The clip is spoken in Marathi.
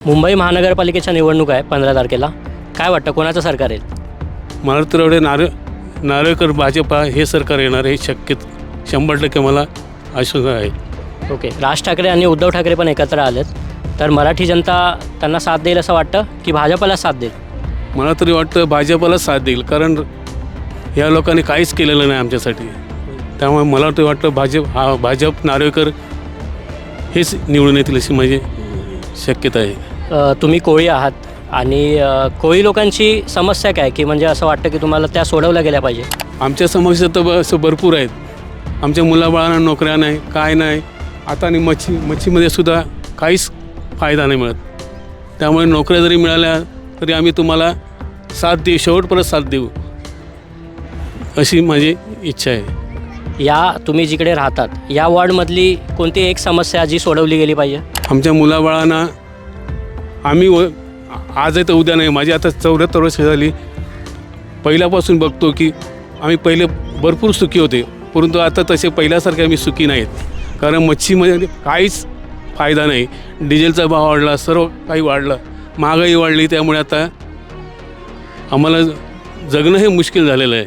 मुंबई महानगरपालिकेच्या निवडणूक आहे 15 तारखेला. काय वाटतं कोणाचं सरकार येईल? मला तर एवढे नारळकर भाजपा हे सरकार येणार हे शक्य 100% मला आशंका आहे. ओके, राज ठाकरे आणि उद्धव ठाकरे पण एकत्र आलेत, तर मराठी जनता त्यांना साथ देईल असं वाटतं की भाजपला साथ देईल? मला तरी वाटतं भाजपला साथ देईल, कारण या लोकांनी काहीच केलेलं नाही आमच्यासाठी. त्यामुळे मला तरी वाटतं भाजप नारळकर हेच निवडून येतील अशी माझी शक्यता आहे. तुम्ही कोळी आहात आणि कोळी लोकांची समस्या काय, की म्हणजे असं वाटतं की तुम्हाला त्या सोडवल्या गेल्या पाहिजे? आमच्या समस्या तर असं भरपूर आहेत. आमच्या मुलाबाळांना नोकऱ्या नाही, काय नाही. आता आणि मच्छीमध्ये सुद्धा काहीच फायदा नाही मिळत. त्यामुळे नोकऱ्या जरी मिळाल्या तरी आम्ही तुम्हाला साथ देऊ, शेवटपर्यंत साथ देऊ अशी माझी इच्छा आहे. या तुम्ही जिकडे राहतात या वॉर्डमधली कोणती एक समस्या जी सोडवली गेली पाहिजे? आमच्या मुलाबाळांना आम्ही आज आहे तर उद्या नाही. माझी आता 74 वर्ष झाली. पहिल्यापासून बघतो की आम्ही पहिले भरपूर सुखी होते, परंतु आता तसे पहिल्यासारखे आम्ही सुखी नाहीत. कारण मच्छीमध्ये काहीच फायदा नाही. डिझेलचा भाव वाढला, सर्व काही वाढलं, महागाई वाढली. त्यामुळे आता आम्हाला जगणं हे मुश्किल झालेलं आहे.